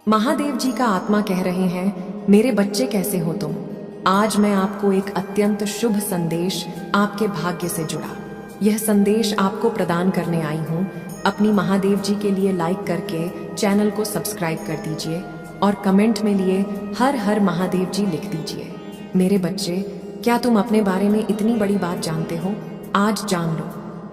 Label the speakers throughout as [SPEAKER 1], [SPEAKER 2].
[SPEAKER 1] महादेव जी का आत्मा कह रहे हैं, मेरे बच्चे कैसे हो तुम। आज मैं आपको एक अत्यंत शुभ संदेश आपके भाग्य से जुड़ा यह संदेश आपको प्रदान करने आई हूँ। अपनी महादेव जी के लिए लाइक करके चैनल को सब्सक्राइब कर दीजिए और कमेंट में लिए हर हर महादेव जी लिख दीजिए। मेरे बच्चे, क्या तुम अपने बारे में इतनी बड़ी बात जानते हो? आज जान लो,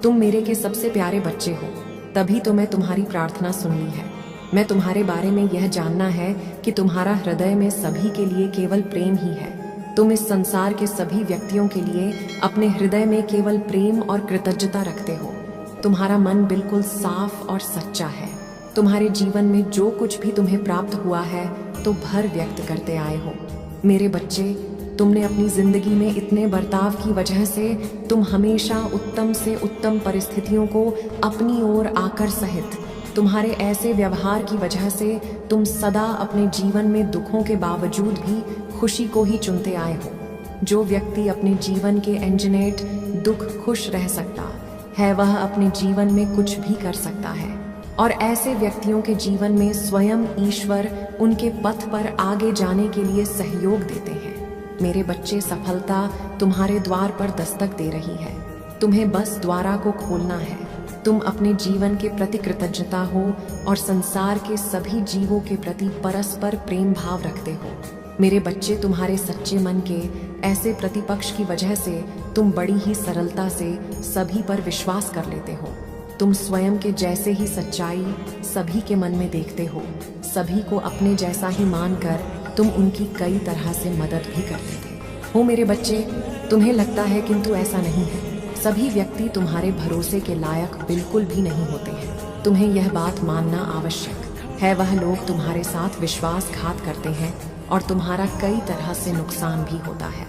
[SPEAKER 1] तुम मेरे के सबसे प्यारे बच्चे हो, तभी तो मैं तुम्हारी प्रार्थना सुन ली है। मैं तुम्हारे बारे में यह जानना है कि तुम्हारा हृदय में सभी के लिए केवल प्रेम ही है। तुम इस संसार के सभी व्यक्तियों के लिए अपने हृदय में केवल प्रेम और कृतज्ञता रखते हो। तुम्हारा मन बिल्कुल साफ और सच्चा है। तुम्हारे जीवन में जो कुछ भी तुम्हें प्राप्त हुआ है तो भर व्यक्त करते आए हो। मेरे बच्चे, तुमने अपनी जिंदगी में इतने बर्ताव की वजह से तुम हमेशा उत्तम से उत्तम परिस्थितियों को अपनी ओर आकर सहित तुम्हारे ऐसे व्यवहार की वजह से तुम सदा अपने जीवन में दुखों के बावजूद भी खुशी को ही चुनते आए हो। जो व्यक्ति अपने जीवन के एंजनेट दुख खुश रह सकता है, वह अपने जीवन में कुछ भी कर सकता है। और ऐसे व्यक्तियों के जीवन में स्वयं ईश्वर उनके पथ पर आगे जाने के लिए सहयोग देते हैं। मेरे बच्चे, सफलता तुम्हारे द्वार पर दस्तक दे रही है। तुम्हें बस द्वारा को खोलना है। तुम अपने जीवन के प्रति कृतज्ञता हो और संसार के सभी जीवों के प्रति परस्पर प्रेम भाव रखते हो। मेरे बच्चे, तुम्हारे सच्चे मन के ऐसे प्रतिपक्ष की वजह से तुम बड़ी ही सरलता से सभी पर विश्वास कर लेते हो। तुम स्वयं के जैसे ही सच्चाई सभी के मन में देखते हो। सभी को अपने जैसा ही मानकर तुम उनकी कई तरह से मदद भी कर देते हो। मेरे बच्चे, तुम्हें लगता है किंतु ऐसा नहीं है। सभी व्यक्ति तुम्हारे भरोसे के लायक बिल्कुल भी नहीं होते हैं। तुम्हें यह बात मानना आवश्यक है। वह लोग तुम्हारे साथ विश्वासघात करते हैं और तुम्हारा कई तरह से नुकसान भी होता है।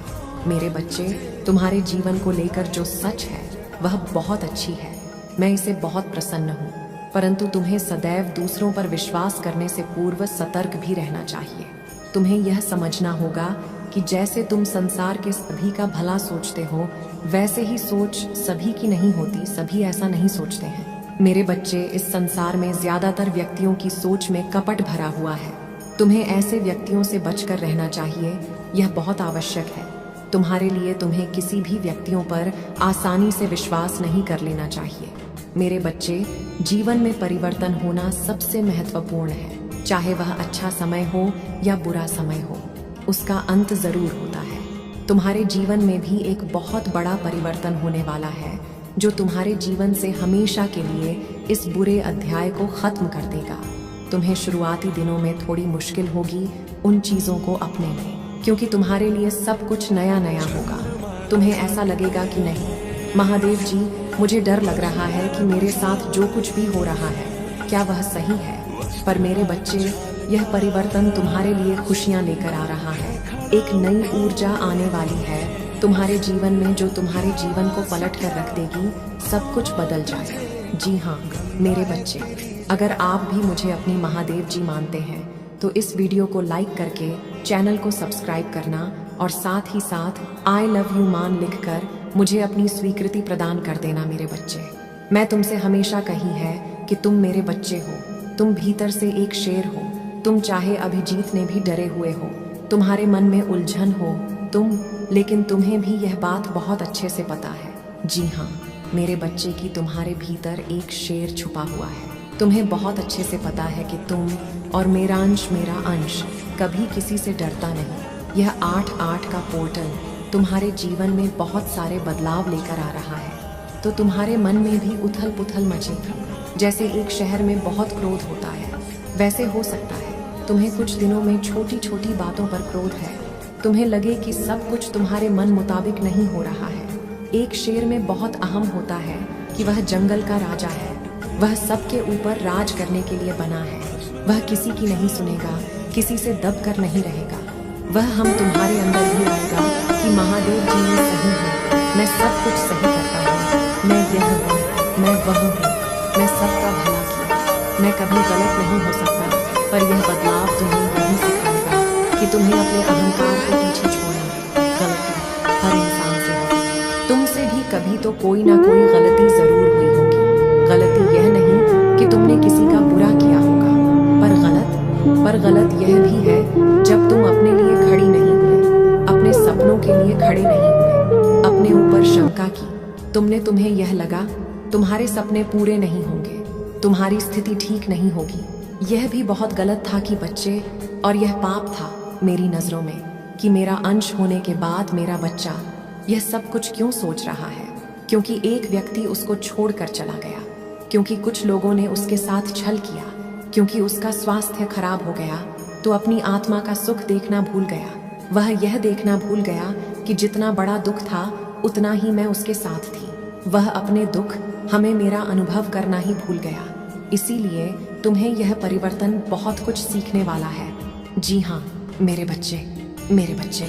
[SPEAKER 1] मेरे बच्चे, तुम्हारे जीवन को लेकर जो सच है वह बहुत अच्छी है। मैं इसे बहुत प्रसन्न हूँ, परंतु तुम्हें सदैव दूसरों पर विश्वास करने से पूर्व सतर्क भी रहना चाहिए। तुम्हें यह समझना होगा कि जैसे तुम संसार के सभी का भला सोचते हो, वैसे ही सोच सभी की नहीं होती। सभी ऐसा नहीं सोचते हैं। मेरे बच्चे, इस संसार में ज्यादातर व्यक्तियों की सोच में कपट भरा हुआ है। तुम्हें ऐसे व्यक्तियों से बचकर रहना चाहिए। यह बहुत आवश्यक है तुम्हारे लिए। तुम्हें किसी भी व्यक्तियों पर आसानी से विश्वास नहीं कर लेना चाहिए। मेरे बच्चे, जीवन में परिवर्तन होना सबसे महत्वपूर्ण है। चाहे वह अच्छा समय हो या बुरा समय हो, उसका अंत जरूर होता है। तुम्हारे जीवन में भी एक बहुत बड़ा परिवर्तन होने वाला है, जो तुम्हारे जीवन से हमेशा के लिए इस बुरे अध्याय को खत्म कर देगा। तुम्हें शुरुआती दिनों में थोड़ी मुश्किल होगी उन चीजों को अपने में, क्योंकि तुम्हारे लिए सब कुछ नया नया होगा। तुम्हें ऐसा लगेगा कि नहीं महादेव जी, मुझे डर लग रहा है कि मेरे साथ जो कुछ भी हो रहा है क्या वह सही है। पर मेरे बच्चे, यह परिवर्तन तुम्हारे लिए खुशियां लेकर आ रहा है। एक नई ऊर्जा आने वाली है तुम्हारे जीवन में, जो तुम्हारे जीवन को पलट कर रख देगी। सब कुछ बदल जाए। जी हाँ मेरे बच्चे, अगर आप भी मुझे अपनी महादेव जी मानते हैं तो इस वीडियो को लाइक करके चैनल को सब्सक्राइब करना और साथ ही साथ आई लव यू मान लिखकर मुझे अपनी स्वीकृति प्रदान कर देना। मेरे बच्चे, मैं तुमसे हमेशा कही है कि तुम मेरे बच्चे हो। तुम भीतर से एक शेर हो। तुम चाहे अभी जीतने भी डरे हुए हो, तुम्हारे मन में उलझन हो लेकिन तुम्हें भी यह बात बहुत अच्छे से पता है। जी हाँ मेरे बच्चे, की तुम्हारे भीतर एक शेर छुपा हुआ है। तुम्हें बहुत अच्छे से पता है कि तुम और मेरा अंश कभी किसी से डरता नहीं। यह 8-8 का पोर्टल तुम्हारे जीवन में बहुत सारे बदलाव लेकर आ रहा है। तो तुम्हारे मन में भी उथल पुथल मचेगी। जैसे एक शहर में बहुत क्रोध होता है, वैसे हो सकता है तुम्हें कुछ दिनों में छोटी छोटी बातों पर क्रोध है। तुम्हें लगे कि सब कुछ तुम्हारे मन मुताबिक नहीं हो रहा है। एक शेर में बहुत अहम होता है कि वह जंगल का राजा है। वह सबके ऊपर राज करने के लिए बना है। वह किसी की नहीं सुनेगा, किसी से दब कर नहीं रहेगा। वह हम तुम्हारे अंदर ही रहेगा कि महादेव जी ने सही है, मैं सब कुछ सही करता हूँ, मैं यह हूँ, मैं वह हूँ, मैं सबका भला किया, मैं कभी गलत नहीं हो सकता। पर यह बदलाव तुम्हें यही सिखाएगा कि तुम्हें अपने अहंकार को पीछे छोड़ना है। गलती हर इंसान से होती है। तुमसे भी कभी तो कोई ना कोई गलती जरूर हुई होगी। गलती यह नहीं कि तुमने किसी का बुरा किया होगा, पर गलत पर गलत यह भी है जब तुम अपने लिए खड़ी नहीं हुए, अपने सपनों के लिए खड़े नहीं हुए, अपने ऊपर शंका की, तुम्हें यह लगा तुम्हारे सपने पूरे नहीं होंगे, तुम्हारी स्थिति ठीक नहीं होगी। यह भी बहुत गलत था कि बच्चे, और यह पाप था मेरी नजरों में कि मेरा अंश होने के बाद मेरा बच्चा यह सब कुछ क्यों सोच रहा है, क्योंकि एक व्यक्ति उसको छोड़कर चला गया, क्योंकि कुछ लोगों ने उसके साथ छल किया, क्योंकि उसका स्वास्थ्य खराब हो गया तो अपनी आत्मा का सुख देखना भूल गया। वह यह देखना भूल गया कि जितना बड़ा दुख था उतना ही मैं उसके साथ थी। वह अपने दुख हमें मेरा अनुभव करना ही भूल गया। इसीलिए तुम्हें यह परिवर्तन बहुत कुछ सीखने वाला है। जी हाँ मेरे बच्चे,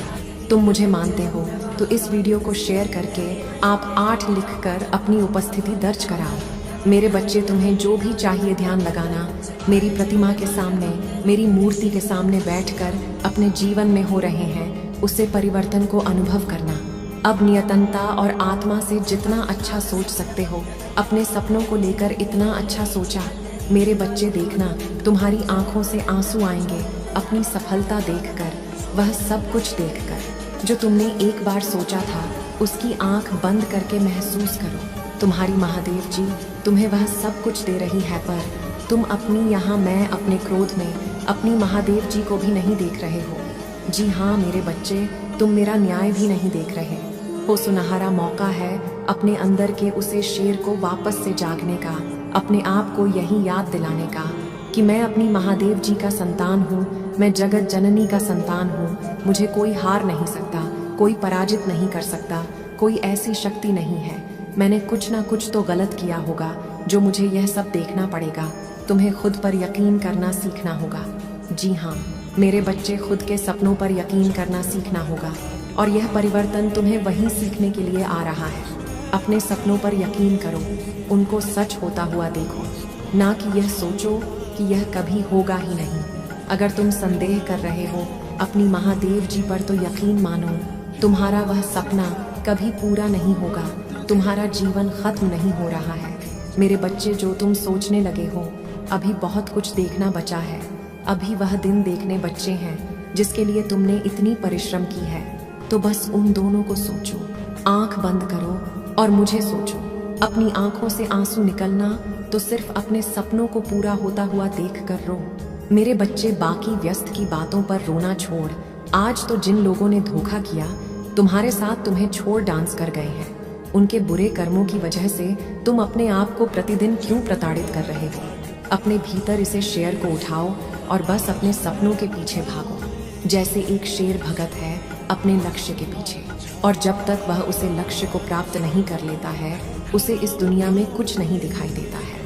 [SPEAKER 1] तुम मुझे मानते हो तो इस वीडियो को शेयर करके आप 8 लिखकर अपनी उपस्थिति दर्ज कराओ। मेरे बच्चे, तुम्हें जो भी चाहिए ध्यान लगाना, मेरी प्रतिमा के सामने, मेरी मूर्ति के सामने बैठकर अपने जीवन में हो रहे हैं उससे परिवर्तन को अनुभव करना। अब नियतनता और आत्मा से जितना अच्छा सोच सकते हो, अपने सपनों को लेकर इतना अच्छा सोचा। मेरे बच्चे देखना, तुम्हारी आंखों से आंसू आएंगे अपनी सफलता देखकर, वह सब कुछ देखकर जो तुमने एक बार सोचा था उसकी आंख बंद करके महसूस करो। तुम्हारी महादेव जी तुम्हें वह सब कुछ दे रही है, पर तुम अपनी यहाँ मैं अपने क्रोध में अपनी महादेव जी को भी नहीं देख रहे हो। जी हाँ मेरे बच्चे, तुम मेरा न्याय भी नहीं देख रहे हो। सुनहरा मौका है अपने अंदर के उसे शेर को वापस से जागने का, अपने आप को यही याद दिलाने का कि मैं अपनी महादेव जी का संतान हूँ, मैं जगत जननी का संतान हूँ। मुझे कोई हार नहीं सकता, कोई पराजित नहीं कर सकता, कोई ऐसी शक्ति नहीं है। मैंने कुछ ना कुछ तो गलत किया होगा जो मुझे यह सब देखना पड़ेगा। तुम्हें खुद पर यकीन करना सीखना होगा। जी हाँ मेरे बच्चे, खुद के सपनों पर यकीन करना सीखना होगा, और यह परिवर्तन तुम्हें वहीं सीखने के लिए आ रहा है। अपने सपनों पर यकीन करो, उनको सच होता हुआ देखो, ना कि यह सोचो कि यह कभी होगा ही नहीं। अगर तुम संदेह कर रहे हो अपनी महादेव जी पर तो यकीन मानो, तुम्हारा वह सपना कभी पूरा नहीं होगा, तुम्हारा जीवन खत्म नहीं हो रहा है। मेरे बच्चे, जो तुम सोचने लगे हो अभी बहुत कुछ देखना बचा है। अभी वह दिन देखने बच्चे हैं जिसके लिए तुमने इतनी परिश्रम की है। तो बस उन दोनों को सोचो, आंख बंद करो और मुझे सोचो। अपनी आंखों से आंसू निकलना तो सिर्फ अपने सपनों को पूरा होता हुआ देख कर रो। मेरे बच्चे, बाकी व्यस्त की बातों पर रोना छोड़, आज तो जिन लोगों ने धोखा किया तुम्हारे साथ, तुम्हें छोड़ डांस कर गए हैं, उनके बुरे कर्मों की वजह से तुम अपने आप को प्रतिदिन क्यों प्रताड़ित कर रहे हो। अपने भीतर इसे शेर को उठाओ और बस अपने सपनों के पीछे भागो, जैसे एक शेर भगत है अपने लक्ष्य के पीछे, और जब तक वह उसे लक्ष्य को प्राप्त नहीं कर लेता है उसे इस दुनिया में कुछ नहीं दिखाई देता है।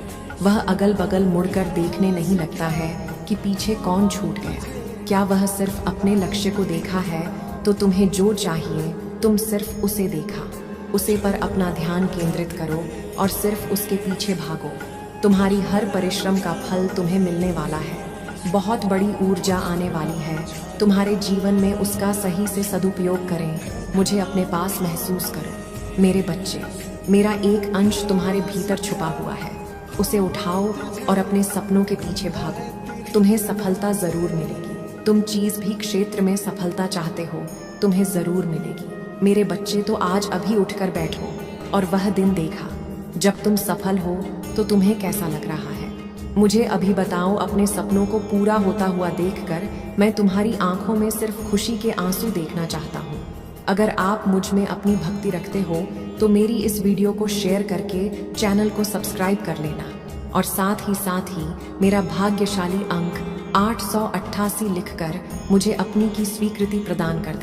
[SPEAKER 1] वह अगल बगल मुड़कर देखने नहीं लगता है कि पीछे कौन छूट गया। क्या वह सिर्फ अपने लक्ष्य को देखा है? तो तुम्हें जो चाहिए तुम सिर्फ उसे देखा, उसे पर अपना ध्यान केंद्रित करो और सिर्फ उसके पीछे भागो। तुम्हारी हर परिश्रम का फल तुम्हें मिलने वाला है। बहुत बड़ी ऊर्जा आने वाली है तुम्हारे जीवन में, उसका सही से सदुपयोग करें। मुझे अपने पास महसूस करो। मेरे बच्चे, मेरा एक अंश तुम्हारे भीतर छुपा हुआ है, उसे उठाओ और अपने सपनों के पीछे भागो। तुम्हें सफलता जरूर मिलेगी। तुम चीज भी क्षेत्र में सफलता चाहते हो, तुम्हें जरूर मिलेगी। मेरे बच्चे, तो आज अभी उठकर बैठो और वह दिन देखा जब तुम सफल हो तो तुम्हें कैसा लग रहा है। मुझे अभी बताओ। अपने सपनों को पूरा होता हुआ देखकर मैं तुम्हारी आंखों में सिर्फ खुशी के आंसू देखना चाहता हूँ। अगर आप मुझ में अपनी भक्ति रखते हो तो मेरी इस वीडियो को शेयर करके चैनल को सब्सक्राइब कर लेना, और साथ ही मेरा भाग्यशाली अंक 888 लिखकर मुझे अपनी की स्वीकृति प्रदान कर देना।